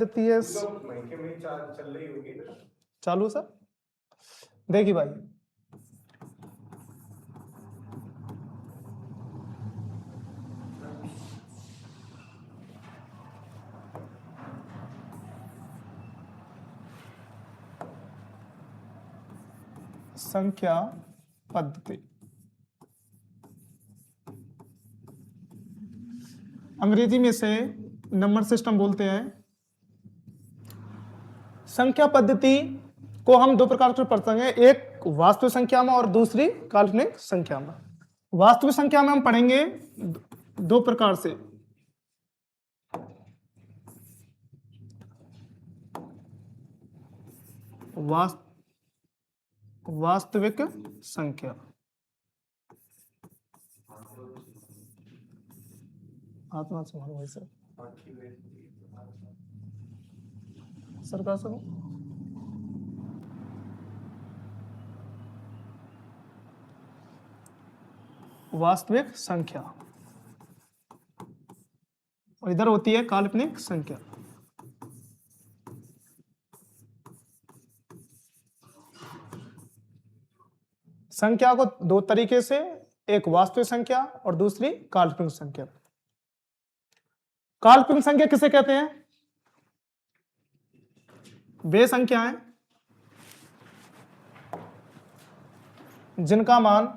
देती है चालू सर। देखिए भाई, संख्या पद्धति अंग्रेजी में इसे नंबर सिस्टम बोलते हैं। संख्या पद्धति को हम दो प्रकार से पढ़ सकते हैं, एक वास्तविक संख्या में और दूसरी काल्पनिक संख्या में। वास्तविक संख्या में हम पढ़ेंगे दो प्रकार से, वास्तविक संख्या, आत्मा संभालो भाई सर, सर का सब वास्तविक संख्या और इधर होती है काल्पनिक संख्या। संख्या को दो तरीके से, एक वास्तविक संख्या और दूसरी काल्पनिक संख्या। काल्पनिक संख्या किसे कहते हैं? वे संख्याएं जिनका मान,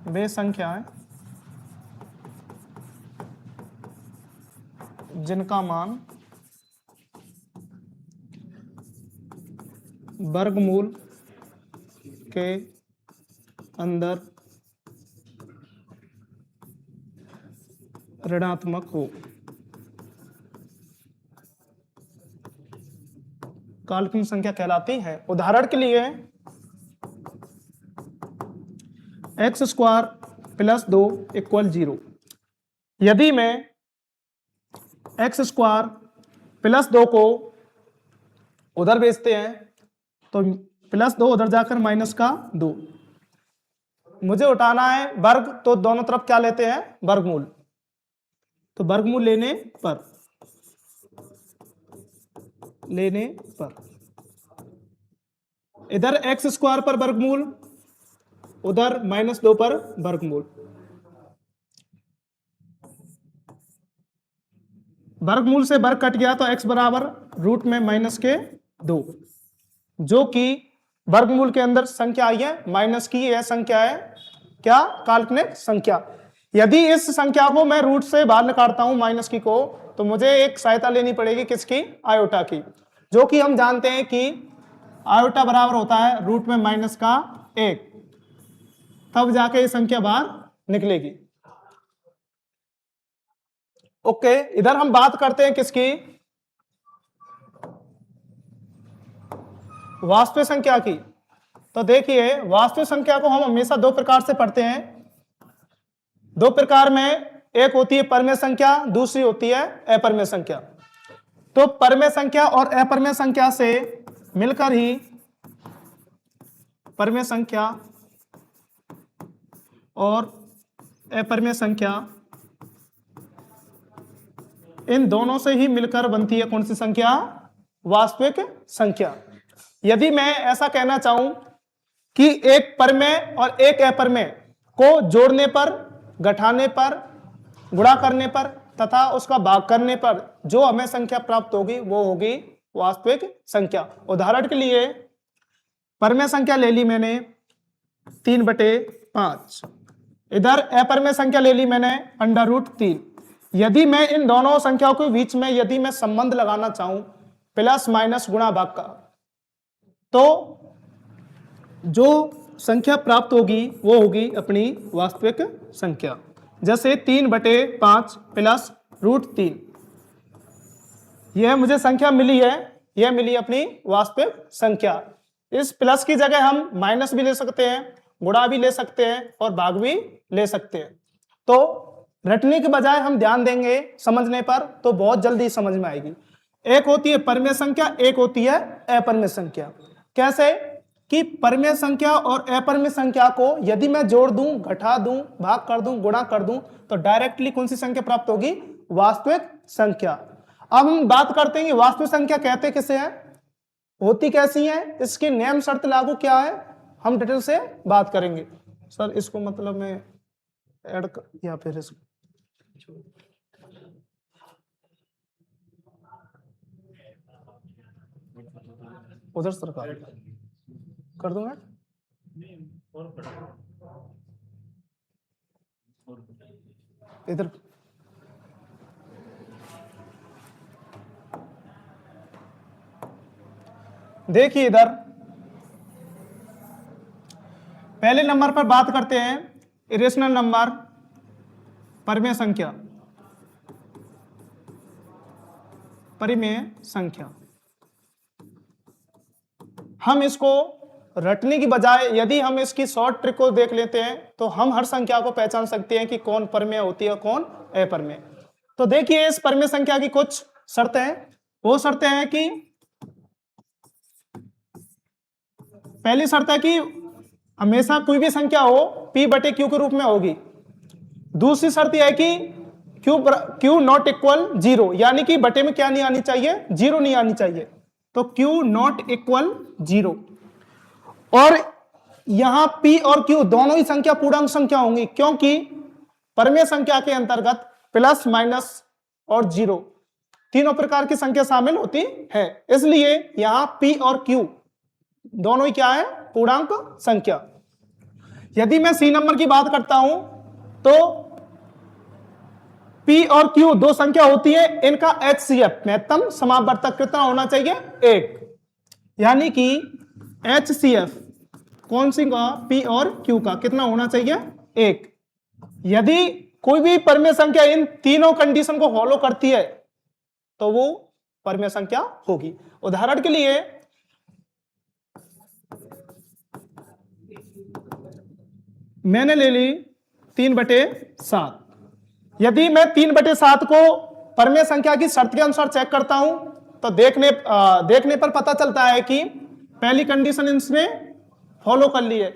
वे संख्याएं जिनका मान वर्गमूल के अंदर ऋणात्मक हो, काल्पनिक संख्या कहलाती है। उदाहरण के लिए x² + 2 = 0। यदि मैं x² + 2 को उधर भेजते हैं तो +2 उधर जाकर -2, मुझे उठाना है वर्ग, तो दोनों तरफ क्या लेते हैं? वर्गमूल। तो वर्गमूल लेने पर इधर x² पर वर्गमूल, उधर -2 पर वर्गमूल। वर्गमूल से वर्ग कट गया तो x बराबर √-2, जो कि वर्गमूल के अंदर संख्या आई है माइनस की, यह संख्या है क्या? काल्पनिक संख्या। यदि इस संख्या को मैं रूट से बाहर निकालता हूं माइनस की को, तो मुझे एक सहायता लेनी पड़ेगी, किसकी? आयोटा की, जो कि हम जानते हैं कि आयोटा बराबर होता है √-1, तब जाके ये संख्या बाहर निकलेगी। ओके, इधर हम बात करते हैं किसकी? वास्तविक संख्या की। तो देखिए, वास्तविक संख्या को हम हमेशा दो प्रकार से पढ़ते हैं। दो प्रकार में, एक होती है परमेय संख्या, दूसरी होती है अपरमेय संख्या। तो परमेय संख्या और अपरमेय संख्या से मिलकर ही परमेय संख्या और अपरमेय संख्या, इन दोनों से ही मिलकर बनती है कौन सी संख्या? वास्तविक संख्या। यदि मैं ऐसा कहना चाहूं कि एक परमेय और एक अपरमेय को जोड़ने पर, घटाने पर, गुणा करने पर तथा उसका भाग करने पर जो हमें संख्या प्राप्त होगी वो होगी वास्तविक संख्या। उदाहरण के लिए परमेय संख्या ले ली मैंने 3/5, इधर अपरमेय संख्या ले ली मैंने √3। यदि मैं इन दोनों संख्याओं के बीच में यदि मैं संबंध लगाना चाहूं प्लस माइनस गुणा भाग का, तो जो संख्या प्राप्त होगी वो होगी अपनी वास्तविक संख्या। जैसे 3/5 + √3, यह मुझे संख्या मिली है, यह मिली अपनी वास्तविक संख्या। इस प्लस की जगह हम माइनस भी ले सकते हैं, गुणा भी ले सकते हैं और भाग भी ले सकते हैं। तो रटने के बजाय हम ध्यान देंगे समझने पर तो बहुत जल्दी समझ में आएगी। एक होती है परमेय संख्या, एक होती है अपरमेय संख्या। कैसे कि परमेय संख्या और अपरमेय संख्या को यदि मैं जोड़ दूं, घटा दूं, भाग कर दूं, गुणा कर दूं, तो डायरेक्टली कौन सी संख्या प्राप्त होगी? वास्तविक संख्या। अब हम बात करते हैं कि वास्तविक संख्या कहते किसे हैं, होती कैसी है, इसकी नियम शर्त लागू क्या है, हम डिटेल से बात करेंगे। सर इसको मतलब मैं ऐड या फिर इसको उधर सरकार कर दूंगा। इधर देखिए, इधर पहले नंबर पर बात करते हैं इरेशनल नंबर, परिमेय संख्या। परिमेय संख्या हम इसको रटने की बजाय यदि हम इसकी शॉर्ट ट्रिक को देख लेते हैं तो हम हर संख्या को पहचान सकते हैं कि कौन परिमेय होती है कौन अपरिमेय। तो देखिए इस परिमेय संख्या की कुछ शर्तें हैं। वो शर्तें हैं कि पहली शर्त है कि हमेशा कोई भी संख्या हो P बटे Q के रूप में होगी। दूसरी शर्त यह है कि Q नॉट इक्वल 0, यानी कि बटे में क्या नहीं आनी चाहिए, 0 नहीं आनी चाहिए। तो Q नॉट इक्वल 0। और यहां P और Q दोनों ही संख्या पूर्णांक संख्या होंगी, क्योंकि परिमेय संख्या के अंतर्गत प्लस माइनस और 0 तीनों प्रकार की संख्या शामिल होती है। इसलिए यहां P और Q दोनों ही क्या है, पूर्णांक संख्या। यदि मैं C नंबर की बात करता हूं तो P और Q दो संख्या होती है, इनका HCF महत्तम समापवर्तक कितना होना चाहिए, 1। यानी कि HCF कौन सी का, P और Q का कितना होना चाहिए, 1। यदि कोई भी परिमेय संख्या इन तीनों कंडीशन को फॉलो करती है तो वो परिमेय संख्या होगी। उदाहरण के लिए मैंने ले ली 3/7। यदि मैं 3/7 को परिमेय संख्या की शर्त के अनुसार चेक करता हूं तो देखने पर पता चलता है कि पहली कंडीशन इसने फॉलो कर ली है,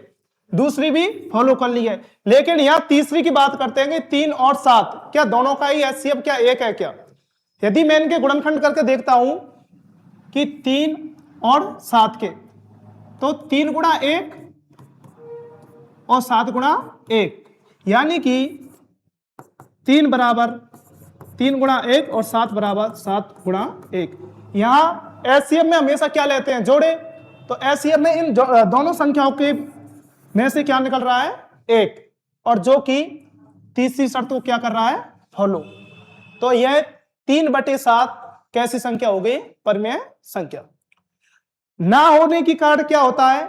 दूसरी भी फॉलो कर ली है, लेकिन यहां तीसरी की बात करते हैं कि 3 और 7 क्या दोनों का ही HCF क्या 1 है क्या। यदि मैं इनके गुणनखंड करके देखता हूं कि 3 और 7 के, तो 3 गुणा 1 और 7 गुणा 1, यानी कि 3 बराबर 3 गुणा 1 और 7 बराबर 7 गुणा 1। यहां HCF में हमेशा क्या लेते हैं, जोड़े। तो HCF में इन दोनों संख्याओं के में से क्या निकल रहा है, 1, और जो कि तीसरी शर्त को क्या कर रहा है, फॉलो। तो यह 3/7 कैसी संख्या हो गई, परिमेय संख्या। ना होने की कारण क्या होता है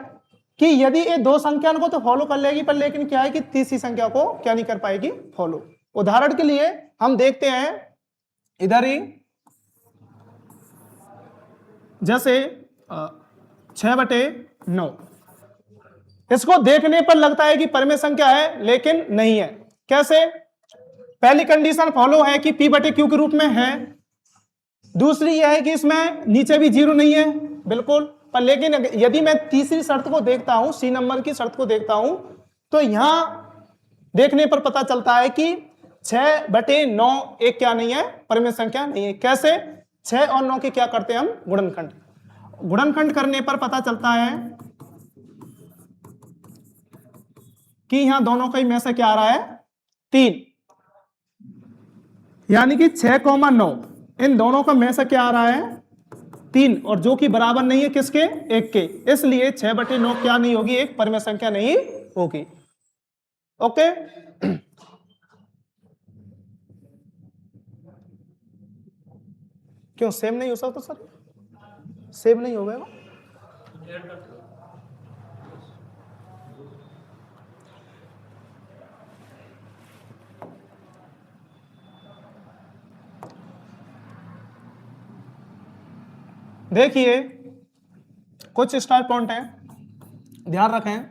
कि यदि ये दो संख्या को तो फॉलो कर लेगी, पर लेकिन क्या है कि तीसरी संख्या को क्या नहीं कर पाएगी, फॉलो। उदाहरण के लिए हम देखते हैं इधर ही, जैसे 6/9, इसको देखने पर लगता है कि परिमेय संख्या है, लेकिन नहीं है। कैसे, पहली कंडीशन फॉलो है कि P बटे Q के रूप में है, दूसरी यह है कि इसमें नीचे भी 0 नहीं है बिल्कुल, पर लेकिन यदि मैं तीसरी शर्त को देखता हूं, C नंबर की शर्त को देखता हूं, तो यहां देखने पर पता चलता है कि 6/9 एक क्या नहीं है, परिमेय संख्या नहीं है। कैसे, 6 और 9 के क्या करते हैं हम, गुणनखंड। गुणनखंड करने पर पता चलता है कि यहां दोनों का ही में से क्या आ रहा है, 3, यानी कि 6,9 इन दोनों का में से क्या आ रहा है, 3, और जो कि बराबर नहीं है किसके, 1 के। इसलिए 6/9 क्या नहीं होगी, एक परिमेय संख्या नहीं होगी। ओके, क्यों सेम नहीं हो सकता सर, सेम नहीं हो गया। देखिए कुछ स्टार पॉइंट है, ध्यान रखें।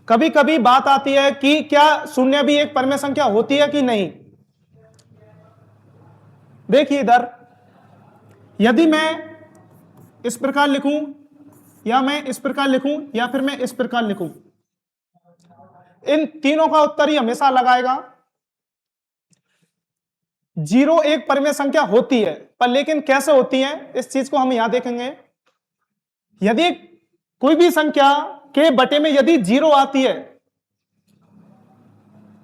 कभी कभी बात आती है कि क्या शून्य भी एक परिमेय संख्या होती है कि नहीं। देखिए इधर, यदि मैं इस प्रकार लिखूं, या मैं इस प्रकार लिखूं, या फिर मैं इस प्रकार लिखूं, इन तीनों का उत्तर ही हमेशा लगाएगा। जीरो एक परिमेय संख्या होती है, पर लेकिन कैसे होती है इस चीज को हम यहां देखेंगे। यदि कोई भी संख्या के बटे में यदि जीरो आती है,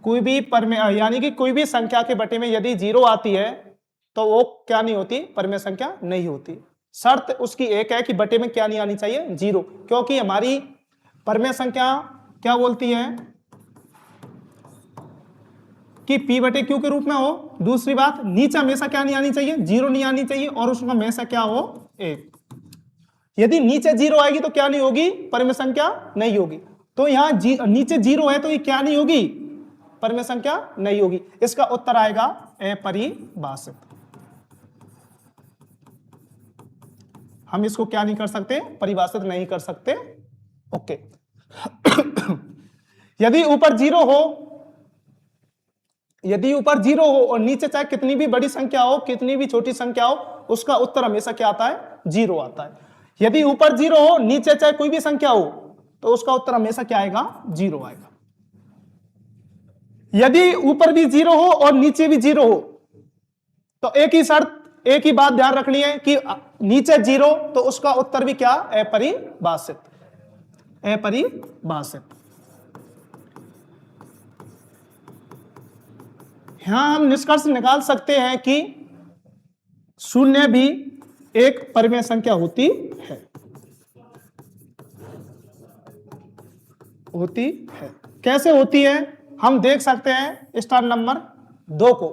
कोई भी परिमेय यानी कि कोई भी संख्या के बटे में यदि जीरो आती है तो वो क्या नहीं होती, परिमेय संख्या नहीं होती। शर्त उसकी एक है कि बटे में क्या नहीं आनी चाहिए, जीरो, क्योंकि हमारी परिमेय संख्या क्या बोलती है कि P बटे Q के रूप में हो। दूसरी बात, नीचे हमेशा क्या नहीं आनी चाहिए, जीरो नहीं आनी चाहिए, और उसका हमेशा क्या हो, एक। यदि नीचे जीरो आएगी तो क्या नहीं होगी, परिमेय संख्या नहीं होगी। तो यहां नीचे जीरो है तो ये क्या नहीं होगी, परिमेय संख्या नहीं होगी। इसका उत्तर आएगा अपरिभाषित। हम इसको क्या नहीं कर सकते, परिभाषित नहीं कर सकते। ओके। यदि ऊपर जीरो हो, यदि ऊपर जीरो हो और नीचे चाहे कितनी भी बड़ी संख्या हो, कितनी भी छोटी संख्या हो, उसका उत्तर हमेशा क्या आता है, जीरो आता है। यदि ऊपर जीरो हो, नीचे चाहे कोई भी संख्या हो, तो उसका उत्तर हमेशा क्या आएगा, जीरो आएगा। यदि ऊपर भी जीरो हो और नीचे भी जीरो हो, तो एक ही शर्त, एक ही बात ध्यान रखनी है कि नीचे जीरो तो उसका उत्तर भी क्या, अपरिभाषित, अपरिभाषित। यहां हम निष्कर्ष निकाल सकते हैं कि शून्य भी एक परिमेय संख्या होती है, होती है। कैसे होती है, हम देख सकते हैं स्टार नंबर 2 को,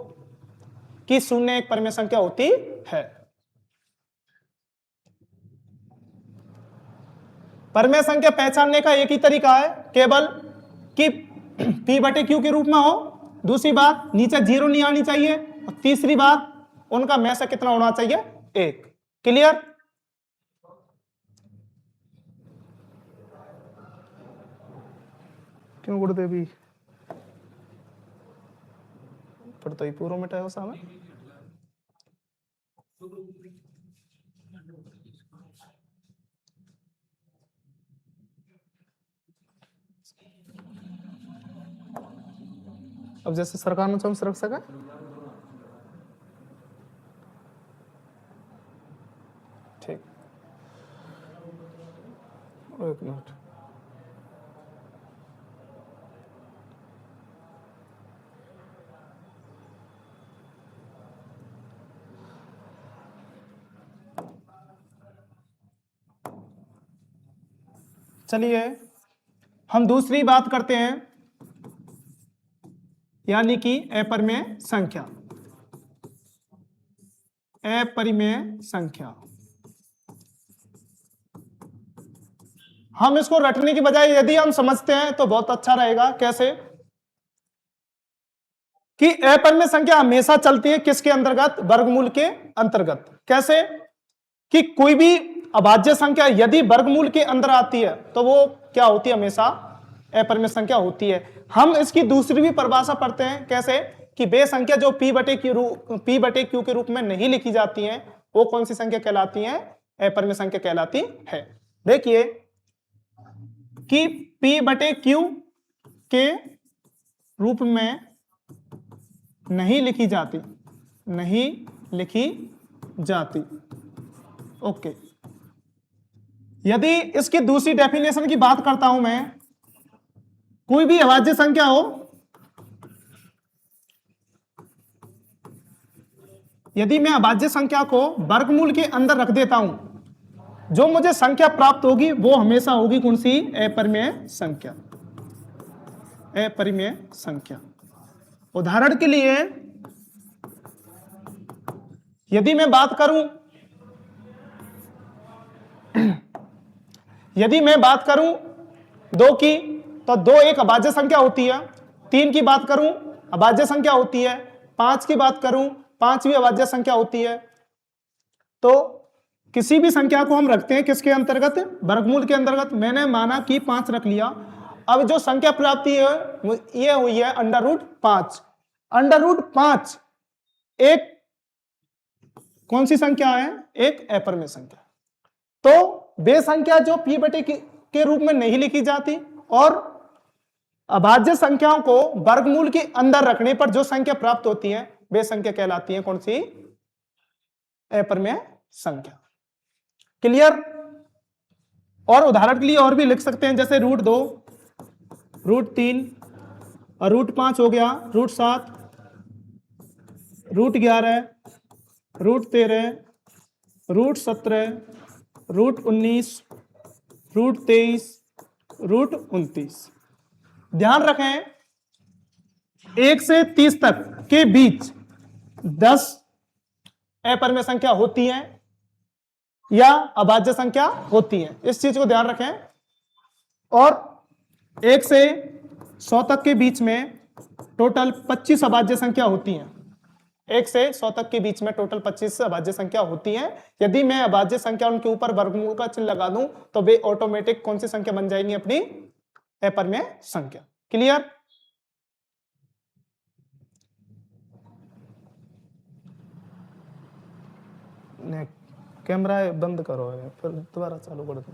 कि शून्य एक परिमेय संख्या होती है। परिमेय संख्या पहचानने का एक ही तरीका है, केवल कि P बटे Q के रूप में हो। दूसरी बात, नीचे जीरो नहीं आनी चाहिए। और तीसरी बात, उनका में से कितना होना चाहिए, एक। क्लियर? क्यों गुरुदेवी फिर तो ये पूर्व मिटा है सामने। अब जैसे सरकार ने चौबीस रख सका, ठीक, एक मिनट। चलिए हम दूसरी बात करते हैं, यानी कि अपरिमेय संख्या। अपरिमेय संख्या हम इसको रटने की बजाय यदि हम समझते हैं तो बहुत अच्छा रहेगा। कैसे कि अपरिमेय संख्या हमेशा चलती है किसके अंतर्गत, वर्गमूल के अंतर्गत। कैसे कि कोई भी अभाज्य संख्या यदि वर्गमूल के अंदर आती है तो वो क्या होती है, हमेशा अपरिमेय संख्या होती है। हम इसकी दूसरी भी परिभाषा पढ़ते हैं। कैसे कि वे संख्या जो P बटे Q के रूप में नहीं लिखी जाती हैं, वो कौन सी संख्या कहलाती हैं, अपरिमेय संख्या कहलाती है। देखिए कि P बटे Q के रूप में नहीं लिखी जाती, नहीं लिखी जाती। ओके। यदि इसकी दूसरी डेफिनेशन की बात करता हूं मैं, कोई भी अभाज्य संख्या हो, यदि मैं अभाज्य संख्या को वर्गमूल के अंदर रख देता हूं, जो मुझे संख्या प्राप्त होगी वो हमेशा होगी कौन सी, अपरिमेय संख्या, अपरिमेय संख्या। उदाहरण के लिए यदि मैं बात करूं, यदि मैं बात करूं 2 की, तो 2 एक अभाज्य संख्या होती है। 3 की बात करूं अभाज्य संख्या होती है। 5 की बात करूं 5 भी अभाज्य संख्या होती है। तो किसी भी संख्या को हम रखते हैं किसके अंतर्गत, वर्गमूल के अंतर्गत। मैंने माना कि 5 रख लिया। अब जो संख्या प्राप्ति है ये हुई है √5। √5 एक कौन सी संख्या है, एक अपरिमेय संख्या। तो वे संख्या जो P बटे के रूप में नहीं लिखी जाती और अभाज्य संख्याओं को वर्गमूल के अंदर रखने पर जो संख्या प्राप्त होती है वे संख्या कहलाती है कौन सी? अपरिमेय संख्या। क्लियर? और उदाहरण के लिए और भी लिख सकते हैं, जैसे √2, √3 और √5 हो गया, √7, √11, √13, √17, √19, √23, √29। ध्यान रखें 1 से 30 तक के बीच 10 अपरिमेय संख्या होती हैं या अभाज्य संख्या होती हैं, इस चीज को ध्यान रखें। और 1 से 100 तक के बीच में टोटल 25 अभाज्य संख्या होती हैं। 1 से 100 तक के बीच में टोटल 25 अभाज्य संख्या होती हैं। यदि मैं अभाज्य संख्या उनके ऊपर वर्गमूल का चिन्ह लगा दूं तो वे ऑटोमेटिक कौन सी संख्या बन जाएंगी? अपनी अपरिमेय संख्या। क्लियर? कैमरा बंद करो फिर दोबारा चालू कर दो।